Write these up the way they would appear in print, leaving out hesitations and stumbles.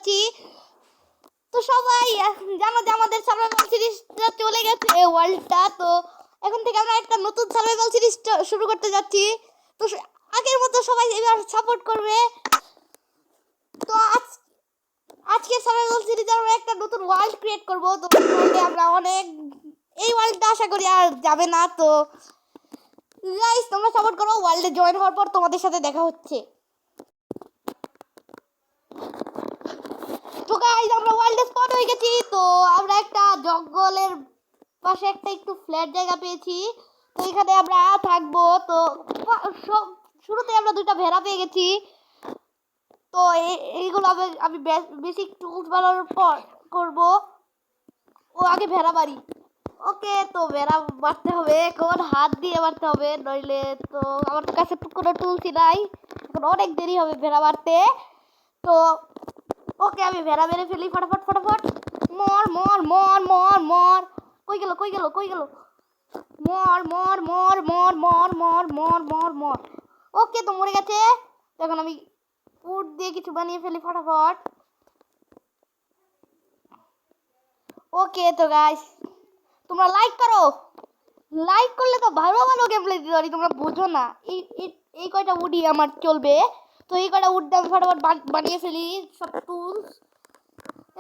যাচ্ছি। তো সবাই জানো যে আমাদের সার্ভাইভাল সিরিজটা চলে গেছে ওয়ার্ল্ডটা। তো এখন থেকে আমরা একটা নতুন সার্ভাইভাল সিরিজ শুরু করতে যাচ্ছি। তো আগের মতো সবাই এবার সাপোর্ট করবে। তো আজকে সার্ভাইভাল সিরিজে আমরা একটা নতুন ওয়ার্ল্ড ক্রিয়েট করব। তো আমরা অনেক এই ওয়ার্ল্ডটা আশা করি আর যাবে না। তো গাইস তোমরা সাপোর্ট করো। ওয়ার্ল্ডে জয়েন হওয়ার পর তোমাদের সাথে দেখা হচ্ছে। তো গাইস আমরা ওয়ার্ল্ডে স্পট হয়ে গেছি। তো আমরা একটা জঙ্গলের পাশে একটা একটু ফ্ল্যাট জায়গা পেয়েছি। তো এখানে আমরা থাকবো। তো শুরুতে আমরা দুইটা ভেড়া পেয়ে গেছি। তো এইগুলো আমি বেসিক টুলস বানানোর পর করবো। ও আগে ভেড়া বাড়ি। ওকে তো ভেড়া বাড়তে হবে এখন হাত দিয়ে বাড়তে হবে, নইলে তো আমার তো কাছে কোনো টুলসই নাই। এখন অনেক দেরি হবে ভেড়া বাড়তে। তো ওকে আমি ভেড়া বেড়ে ফেলি ফটাফট ফটাফট। মর মর মর মর মর কই গেল কই গেল কই গেল? মর মর মর মর মর মর মর মর মর। ওকে তো মরে গেছে। এখন আমি উড দিয়ে কিছু বানিয়ে ফেলি ফটাফট। ওকে তো গাইস তোমরা লাইক করো। লাইক করলে তো ভালো ভালো গেম প্লে দিতে পারি, তোমরা বোঝো না। এই কয়টা উডই আমার চলবে। তো এই কয়টা উড আমি ফটাফট বানিয়ে ফেলি সব টুলস।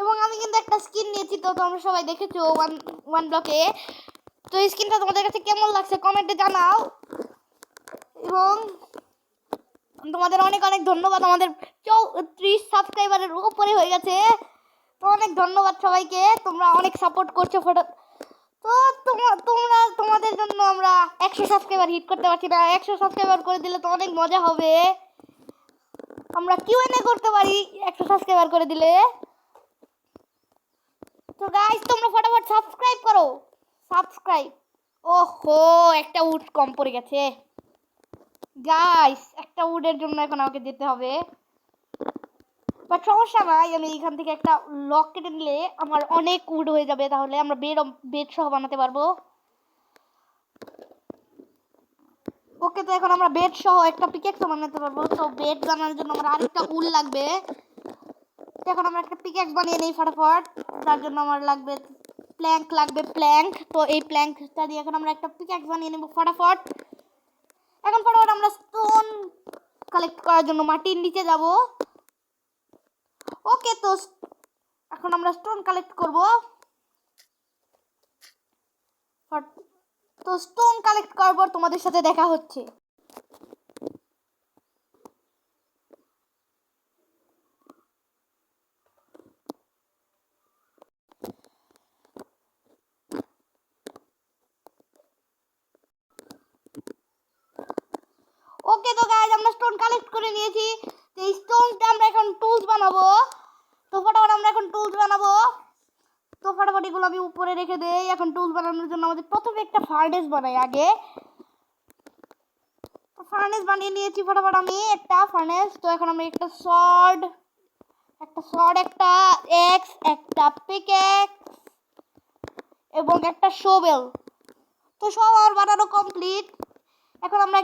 এবং আমি কিন্তু একটা স্কিন নিয়েছি। তো তোমরা সবাই দেখেছো ওয়ান ব্লকে। তো এই স্কিনটা তোমাদের কাছে কেমন লাগছে কমেন্টে জানাও। এবং তোমাদের অনেক অনেক ধন্যবাদ। আমাদের 34 সাবস্ক্রাইবারের উপরে হয়ে গেছে। তো অনেক ধন্যবাদ সবাইকে, তোমরা অনেক সাপোর্ট করছো। তো তোমাদের জন্য আমরা 100 সাবস্ক্রাইবার হিট করতে পারছি না। 100 সাবস্ক্রাইবার করে দিলে তো অনেক মজা হবে। আমরা কিউএনএ করতে পারি 100 সাবস্ক্রাইবার করে দিলে। তো গাইস তোমরা ফটাফট সাবস্ক্রাইব করো। সাবস্ক্রাইব। ওহো একটা উড কম পড়ে গেছে গাইস। একটা উডের জন্য এখন আমাকে যেতে হবে। বাট সমস্যা নাই, আমি এখান থেকে একটা লক কেটে নিলে আমার অনেক উড হয়ে যাবে। তাহলে আমরা বেড সহ বানাতে পারবো। ওকে তো এখন আমরা বেড সহ একটা পিকেক্স বানাতে পারবো। তো বেড বানানোর জন্য আমার আরেকটা উল লাগবে। এখন আমরা একটা পিকেক্স বানিয়ে নেই ফটাফট। তার জন্য আমার লাগবে প্ল্যাঙ্ক লাগবে প্ল্যাঙ্ক। তো এই প্ল্যাঙ্কটা দিয়ে এখন আমরা একটা পিকেক্স বানিয়ে নেব ফটাফট। এখন ফটাফট আমরা স্টোন কালেক্ট করার জন্য মাটির নিচে যাব। ওকে তো এখন আমরা স্টোন কালেক্ট করব। তো স্টোন কালেক্ট করার পর তোমাদের সাথে দেখা হচ্ছে। ওকে তো গাইস আমরা স্টোন কালেক্ট করে নিয়েছি। তো এই স্টোনটা আমরা এখন টুলস বানাবো। তো ফটাফট আমরা এখন টুলস বানাবো। তো ফটাফট এগুলো আমি উপরে রেখে দেই। এখন টুলস বানানোর জন্য আমাদের প্রথমে একটা ফার্নেস বানাই আগে। তো ফার্নেস বানিয়ে নিয়েছি ফটাফট আমি একটা ফার্নেস। তো এখন আমি একটা সর্ড একটা এক্স একটা পিকঅ্যাক্স এবং একটা শোভেল। তো সব আমার বানানো কমপ্লিট। এখন আমরা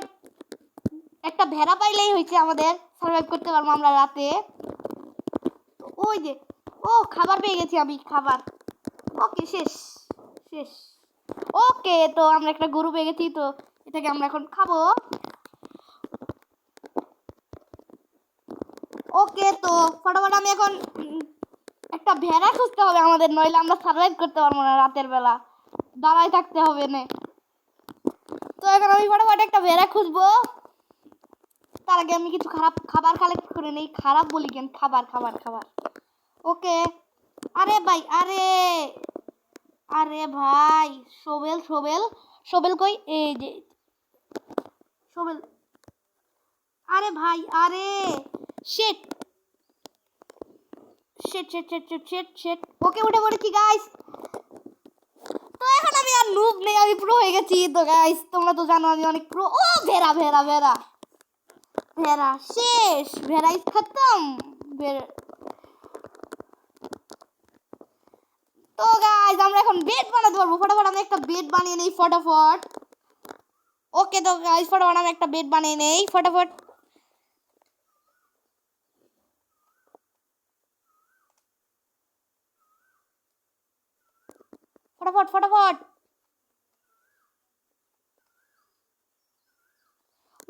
একটা ভেড়া পাইলেই হয়েছে, আমাদের সার্ভাইভ করতে পারবো আমরা রাতে। ওই যে ও খাবার পেয়ে গেছি আমি, খাবার। ওকে শেষ শেষ। ওকে তো আমরা একটা গরু পেয়ে গেছি। তো এটাকে আমরা এখন খাবো। ওকে তো ফটাফট আমি এখন একটা ভেড়া খুঁজতে হবে আমাদের, নইলে আমরা সার্ভাইভ করতে পারবো না রাতের বেলা, দাঁড়ায় থাকতে হবে না। তো এখন আমি ফটাফট একটা ভেড়া খুঁজবো। তার আগে আমি কিছু খাবার কালেক্ট করে নেই। খারাপ বলি কেন, খাবার খাবার খাবার। ওকে আরে ভাই আরে ভাই শোভেল শোভেল শোভেল কই? এই যে শোভেল। আরে ভাই আরে shit shit shit shit shit shit shit. Okay উঠে পড়েছি গাইস। তো এখন আমি আর নুব নেই, আমি প্রো হয়ে গেছি। তো গাইস তোমরা তো জানো আমি অনেক প্রো। ও ভেড়া ভেড়া ভেড়া ভেড়া শেষ। ভেড়া ইস খতম। তো গাইস আমরা এখন বেড বানাতে পারবো। ফটাফট আমি একটা বেড বানিয়ে নেই ফটাফট। ওকে তো গাইস ফটাফট আমি একটা বেড বানিয়ে নেই ফটাফট। ফটাফট ফটাফট।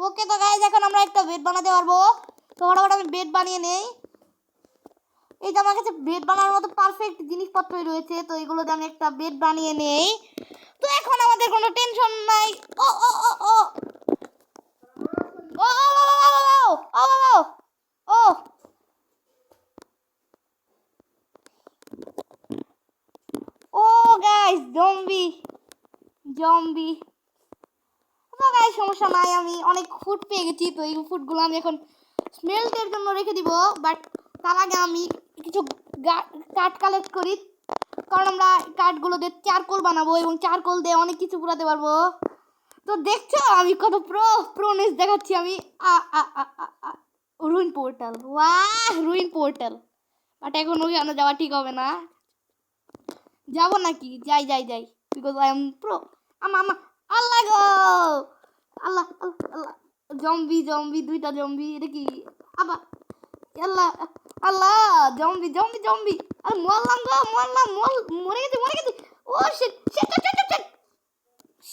ওকে তো গাইস এখন আমরা একটা বেড বানাতে পারবো। তো ফটাফট আমি বেড বানিয়ে নেই। এই যে আমার কাছে বেড বানানোর মতো পারফেক্ট জিনিসপত্রই রয়েছে, তো এগুলো দিয়ে আমি একটা বেড বানিয়ে নেই। তো এখন আমাদের কোনো টেনশন নাই। ও ও ও ও ও ও ও ও গাইস জম্বি জম্বি। তো গাইস সমস্যা নাই, আমি অনেক ফুড পেয়ে গেছি। তো এই ফুডগুলো আমি এখন স্মেল্টের জন্য রেখে দিব। বাট তার আগে আমি কিছু কাঠ কালেক্ট করি, কারণ আমরা কাঠগুলো দিয়ে চারকোল বানাবো এবং চারকোল দিয়ে অনেক কিছু পুরাতে পারবো। তো দেখছো আমি কত প্রোনেস দেখাচ্ছি আমি। রুইন পোর্টাল, ওয়াহ রুইন পোর্টাল। বাট এখন ওখানে যাওয়া ঠিক হবে না। যাব নাকি? যাই যাই যাই, বিকজ আই এম প্রো। আমা আল্লাহ গো, আল্লাহ আল্লাহ। জম্বি জম্বি, দুইটা জম্বি। এটা কি আবার? আল্লাহ আল্লাহ, জম্বি জম্বি জম্বি। আর মরলাম গো, মরলাম, মরে গেছি মরে গেছি। ও shit shit shit shit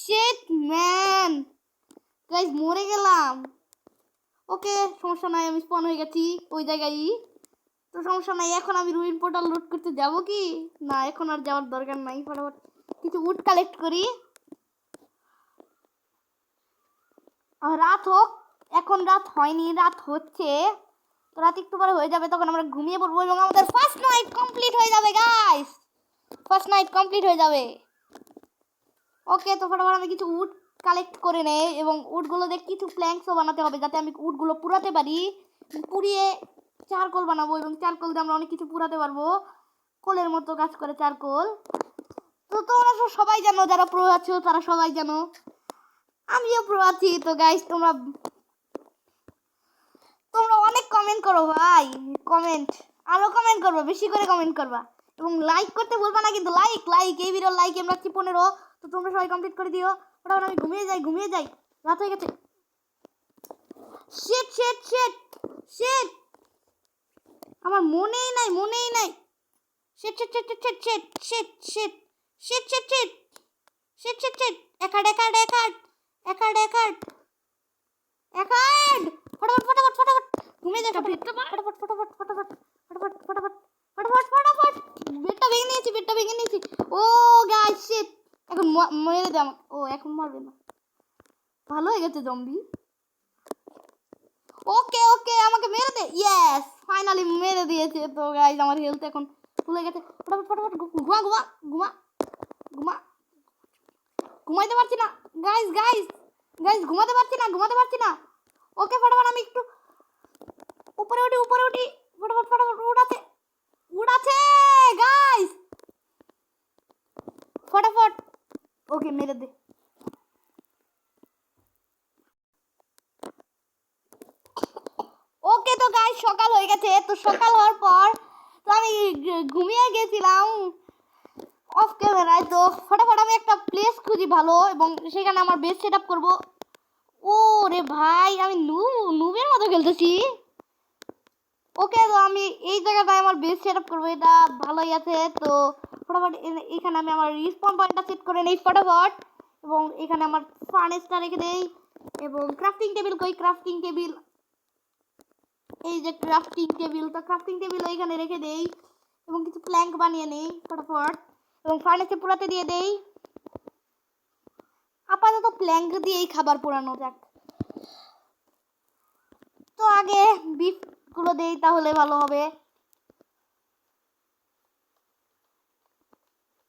shit man, guys মরে গেলাম। ওকে সমস্যা নাই, আমি স্পন হয়ে গেছি ওই জায়গায়। তো সমস্যা নাই, এখন আমি রুইন পোর্টাল লুট করতে যাব কি না? এখন আর যাওয়ার দরকার নাই। ফটাফট কিছু উড কালেক্ট করি। রাত হোক, এখন রাত হয়নি, রাত হচ্ছে। তো রাত একটু পরে হয়ে যাবে, তখন আমরা ঘুমিয়ে পড়বো এবং আমাদের ফার্স্ট নাইট কমপ্লিট হয়ে যাবে গাইস। ফার্স্ট নাইট কমপ্লিট হয়ে যাবে। ওকে তো ফটাফট আমি কিছু উড কালেক্ট করে নেই এবং উডগুলো দিয়ে কিছু প্ল্যাঙ্কসও বানাতে হবে, যাতে আমি উডগুলো পুরাতে পারি। পুড়িয়ে চারকোল বানাবো এবং চারকোল দিয়ে আমরা অনেক কিছু পুরাতে পারবো। কোলের মতো কাজ করে চারকোল। তো তোমরা সবাই জানো, যারা প্রো আছো তারা সবাই জানো, আমিও প্রো আছি। তো গাইস তোমরা অনেক কমেন্ট করো ভাই, কমেন্ট আরো কমেন্ট করবা, বেশি করে কমেন্ট করবা এবং লাইক করতে ভুলবা না কিন্তু। লাইক লাইক এই ভিডিও লাইক আমরা 15। তো তোমরা সবাই কমপ্লিট করে দিও। ওটা আমি ঘুমিয়ে যাই, রাত হয়ে গেছে। শিট শিট শিট শিট, আমার মনেই নাই। Shit shit shit shit shit shit shit shit shit shit shit shit shit একাড একাড একাড একাড একাড একাড। ফটাফট ফটাফট ফটাফট ঘুমিয়ে যা, ফটাফট ফটাফট ফটাফট ফটাফট ফটাফট ফটাফট ফটাফট। বেডটা ভেঙে নিয়েছি। ও গাইস শিট, এখন মেরে দে আমাকে। ও এখন মারবে না, ভালো হয়ে গেছে জম্বি। ওকে ওকে আমাকে মেরে দে। ইয়েস ফাইনালি মেরে দিয়েছে। তো গাইস আমার হেলথ এখন ফুল হয়ে গেছে। ফটাফট ফটাফট ঘুমা ঘুমা ঘুমা ঘুমা। ঘুমাইতে পারছি না গাইস গাইস গাইস, ঘুমাতে পারছি না। ওকে ফটাফট আমি একটু উপরে উঠি। ফটাফট ফটাফট উড়াছে গাইস, ফটাফট। ওকে মেরে দে। ওকে তো গাইস সকাল হয়ে গেছে। তো সকাল হওয়ার পর তো আমি ঘুমিয়ে গেছিলাম অফ ক্যামেরায়। তো ফটাফট আমি একটা প্লেস খুঁজি ভালো এবং সেখানে আমার বেস সেট আপ করবো। ও রে ভাই, আমি নুবের মতো খেলতেছি। ওকে তো আমি এই জায়গাটায় আমার বেস সেট আপ করবো, এটা ভালোই আছে। তো ফটাফট এখানে আমি আমার রিসপন পয়েন্টটা সেট করে নেই ফটাফট, এবং এখানে আমার ফার্নেসটা রেখে দেই এবং ক্রাফটিং টেবিল কই? ক্রাফটিং টেবিল, এই যে ক্রাফটিং টেবিল। তো ক্রাফটিং টেবিল এখানে রেখে দেই এবং কিছু প্ল্যাঙ্ক বানিয়ে নেই ফটাফট এবং ফার্নেসে পুরাতে দিয়ে দেই। আপাতত প্ল্যাঙ্ক দিয়েই খাবার পোড়ানো যাক। তো আগে বিফ গুলো দেই, তাহলে ভালো হবে।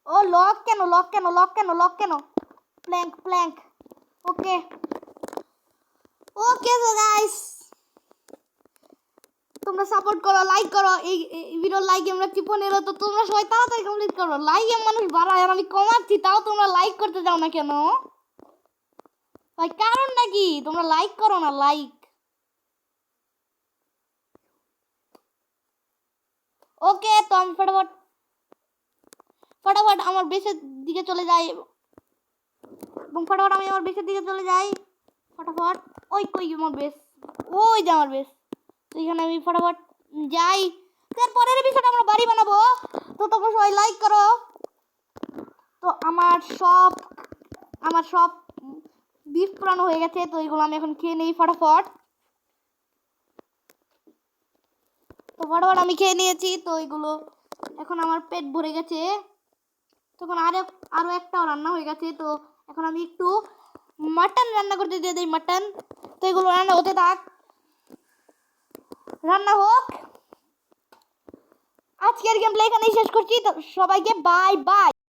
ও লক কেন? প্ল্যাঙ্ক। ওকে ওকে তো গাইস তোমরা সাপোর্ট করো, লাইক করো। এই ভিডিও লাইক আমরা 15। তো তোমরা সবাই তাড়াতাড়ি কমপ্লিট করো। লাইক মানুষ বাড়ায় আর আমি কমাচ্ছি, তাও তোমরা লাইক করতে যাও না কেন ভাই? কারণ নাকি তোমরা লাইক করো না? লাইক। ওকে তো আমি ফটাফট আমার বেসের দিকে চলে যাই এবং ফটাফট ওই কই আমার বেস? ওই যে আমার বেস। তো এখানে আমি ফটাফট যাই। তারপরের বিষয়টা আমরা বাড়ি বানাবো। তো তোমরা সবাই লাইক করো। তো তো আমার সব বিফ পুরানো হয়ে গেছে, তো এগুলো আমি এখন খেয়ে নেই ফটাফট। তো ফটাফট আমি খেয়ে নিয়েছি, তো এগুলো এখন আমার পেট ভরে গেছে। তখন আরো একটাও রান্না হয়ে গেছে, তো এখন আমি একটু মাটন রান্না করতে দিয়ে দিই মাটন। তো এগুলো রান্না হতে থাক, রান্না হোক। আজকের গেম প্লে এখানেই শেষ করছি, তো সবাইকে বাই বাই।